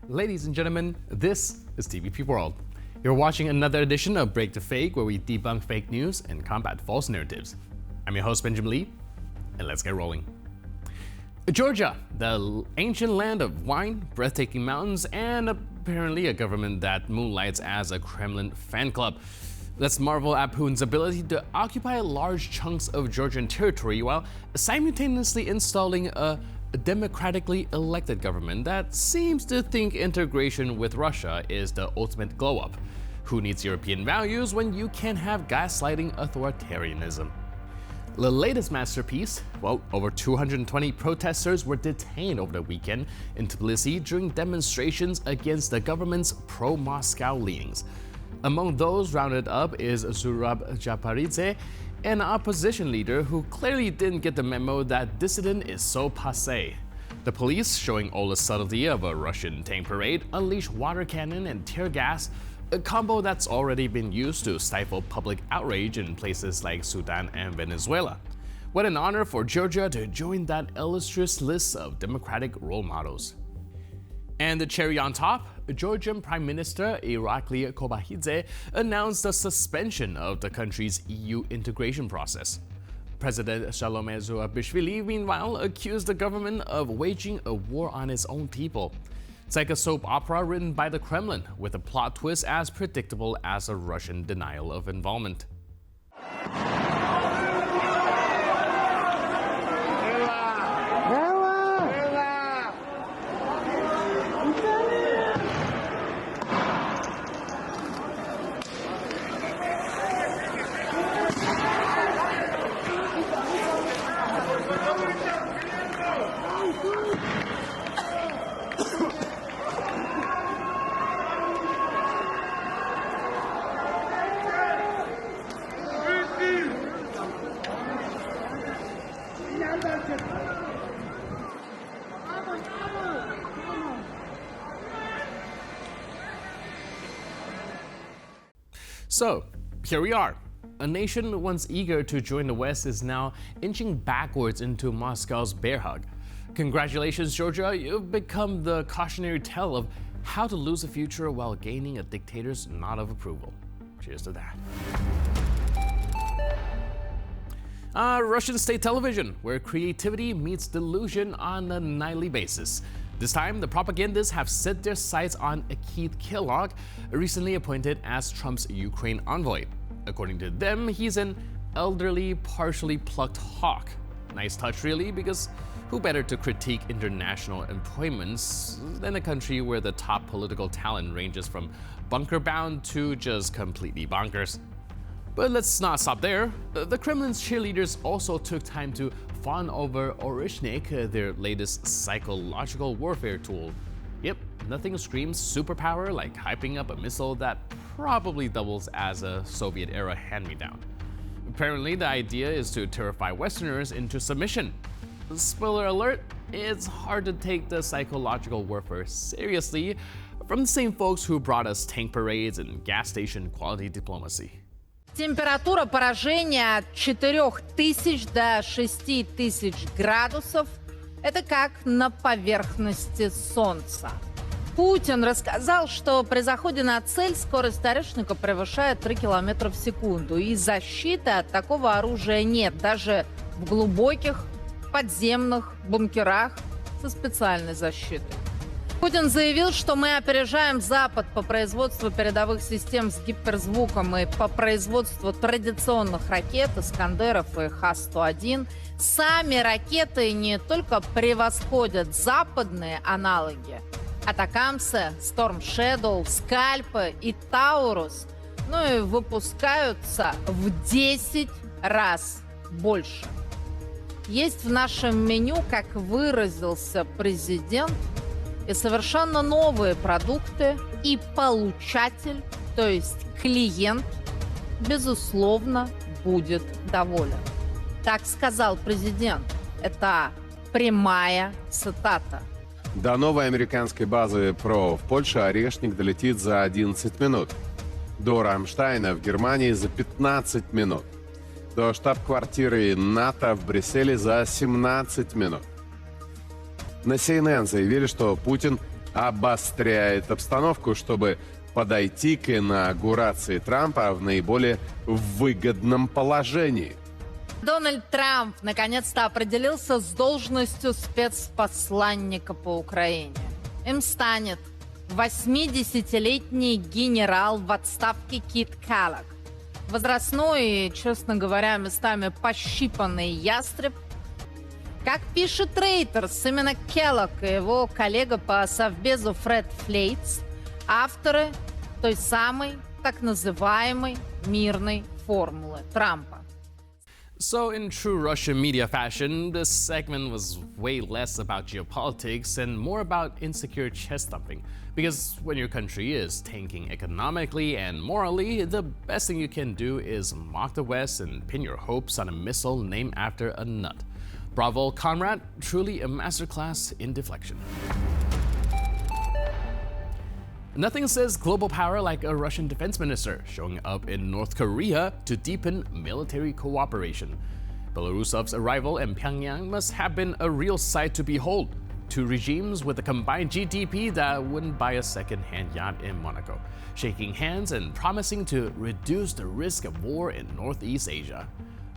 Ladies and gentlemen, this is TVP World. You're watching another edition of Break the Fake, where we debunk fake news and combat false narratives. I'm your host, Benjamin Lee, and let's get rolling. Georgia, the ancient land of wine, breathtaking mountains, and apparently a government that moonlights as a Kremlin fan club. Let's marvel at Putin's ability to occupy large chunks of Georgian territory while simultaneously installing a democratically elected government that seems to think integration with Russia is the ultimate glow-up. Who needs European values when you can have gaslighting authoritarianism? The latest masterpiece, well, over 220 protesters were detained over the weekend in Tbilisi during demonstrations against the government's pro-Moscow leanings. Among those rounded up is Zurab Japaridze, an opposition leader who clearly didn't get the memo that dissident is so passé. The police, showing all the subtlety of a Russian tank parade, unleashed water cannon and tear gas, a combo that's already been used to stifle public outrage in places like Sudan and Venezuela. What an honor for Georgia to join that illustrious list of democratic role models. And the cherry on top, Georgian Prime Minister Irakli Kobakidze announced the suspension of the country's EU integration process. President Shalom Zurabishvili, meanwhile, accused the government of waging a war on its own people. It's like a soap opera written by the Kremlin, with a plot twist as predictable as a Russian denial of involvement. So, here we are. A nation once eager to join the West is now inching backwards into Moscow's bear hug. Congratulations, Georgia, you've become the cautionary tale of how to lose a future while gaining a dictator's nod of approval. Cheers to that. Russian state television, where creativity meets delusion on a nightly basis. This time, the propagandists have set their sights on Keith Kellogg, recently appointed as Trump's Ukraine envoy. According to them, he's an elderly, partially plucked hawk. Nice touch, really, because who better to critique international appointments than a country where the top political talent ranges from bunker-bound to just completely bonkers? But let's not stop there. The Kremlin's cheerleaders also took time to fawn over Oreshnik, their latest psychological warfare tool. Yep, nothing screams superpower like hyping up a missile that probably doubles as a Soviet-era hand-me-down. Apparently, the idea is to terrify Westerners into submission. Spoiler alert, it's hard to take the psychological warfare seriously from the same folks who brought us tank parades and gas station quality diplomacy. Температура поражения от 4000 до 6000 градусов – это как на поверхности Солнца. Путин рассказал, что при заходе на цель скорость Орешника превышает 3 км в секунду. И защиты от такого оружия нет, даже в глубоких подземных бункерах со специальной защитой. Путин заявил, что мы опережаем Запад по производству передовых систем с гиперзвуком и по производству традиционных ракет, Искандеров и Х-101. Сами ракеты не только превосходят западные аналоги, Атакамсы, Storm Shadow, Скальпы и Таурус, но и выпускаются в 10 раз больше. Есть в нашем меню, как выразился президент, и совершенно новые продукты, и получатель, то есть клиент, безусловно, будет доволен. Так сказал президент. Это прямая цитата. До новой американской базы ПРО в Польше Орешник долетит за 11 минут. До Рамштайна в Германии за 15 минут. До штаб-квартиры НАТО в Брюсселе за 17 минут. На CNN заявили, что Путин обостряет обстановку, чтобы подойти к инаугурации Трампа в наиболее выгодном положении. Дональд Трамп наконец-то определился с должностью спецпосланника по Украине. Им станет 80-летний генерал в отставке Кит Келлог. Возрастной и, честно говоря, местами пощипанный ястреб. Как пишет Reuters, именно Келлог и его коллега по совбезу Фред Флейтс – авторы той самой так называемой мирной формулы Трампа. So, in true Russian media fashion, this segment was way less about geopolitics and more about insecure chest thumping. Because when your country is tanking economically and morally, the best thing you can do is mock the West and pin your hopes on a missile named after a nut. Bravo, comrade, truly a masterclass in deflection. Nothing says global power like a Russian defense minister showing up in North Korea to deepen military cooperation. Belarusov's arrival in Pyongyang must have been a real sight to behold. Two regimes with a combined GDP that wouldn't buy a second-hand yacht in Monaco, shaking hands and promising to reduce the risk of war in Northeast Asia.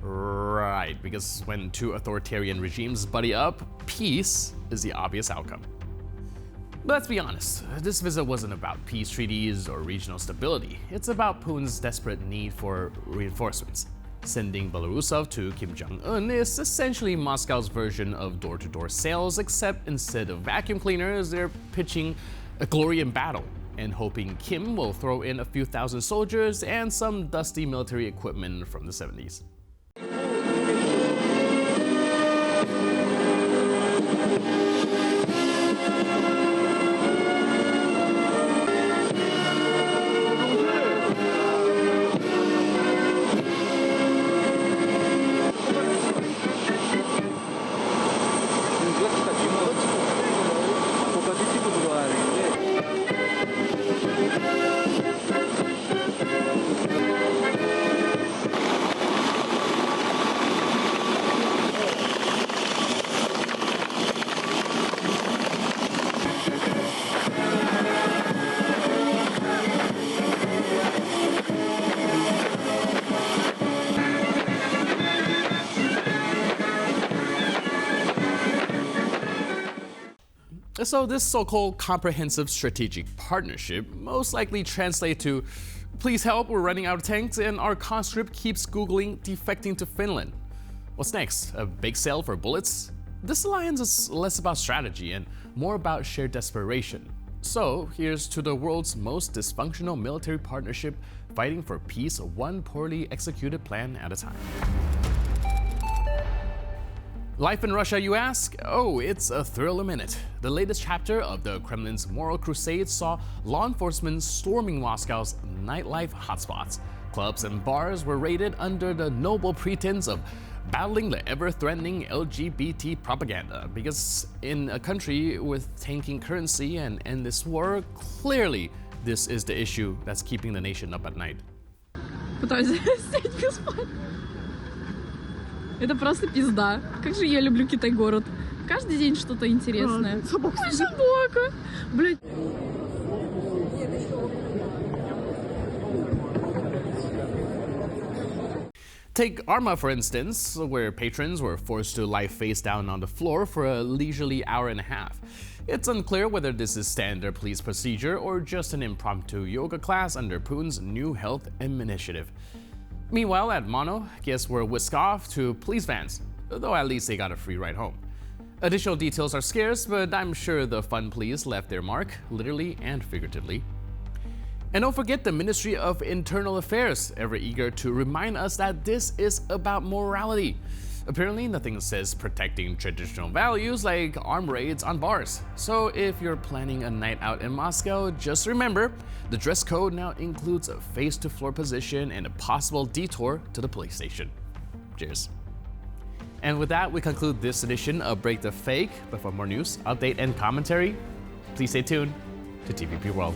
Right, because when two authoritarian regimes buddy up, peace is the obvious outcome. But let's be honest, this visit wasn't about peace treaties or regional stability. It's about Putin's desperate need for reinforcements. Sending Belarusov to Kim Jong-un is essentially Moscow's version of door-to-door sales, except instead of vacuum cleaners, they're pitching a glory in battle and hoping Kim will throw in a few thousand soldiers and some dusty military equipment from the 70s. So this so-called comprehensive strategic partnership most likely translates to, please help, we're running out of tanks and our conscript keeps Googling defecting to Finland. What's next? A big sale for bullets? This alliance is less about strategy and more about shared desperation. So here's to the world's most dysfunctional military partnership fighting for peace, one poorly executed plan at a time. Life in Russia, you ask? Oh, it's a thrill a minute. The latest chapter of the Kremlin's moral crusade saw law enforcement storming Moscow's nightlife hotspots. Clubs and bars were raided under the noble pretense of battling the ever-threatening LGBT propaganda. Because in a country with tanking currency and endless war, clearly this is the issue that's keeping the nation up at night. Это просто пизда. Как же я люблю Китай-город. Каждый день что-то интересное. Собака. Ой, собака. Блядь. Take Arma, for instance, where patrons were forced to lie face down on the floor for a leisurely hour and a half. It's unclear whether this is standard police procedure or just an impromptu yoga class under Putin's new health initiative. Meanwhile, at Mono, guests were whisked off to police vans, though at least they got a free ride home. Additional details are scarce, but I'm sure the fun police left their mark, literally and figuratively. And don't forget the Ministry of Internal Affairs, ever eager to remind us that this is about morality. Apparently, nothing says protecting traditional values like armed raids on bars. So if you're planning a night out in Moscow, just remember, the dress code now includes a face-to-floor position and a possible detour to the police station. Cheers. And with that, we conclude this edition of Break the Fake. But for more news, update, and commentary, please stay tuned to TVP World.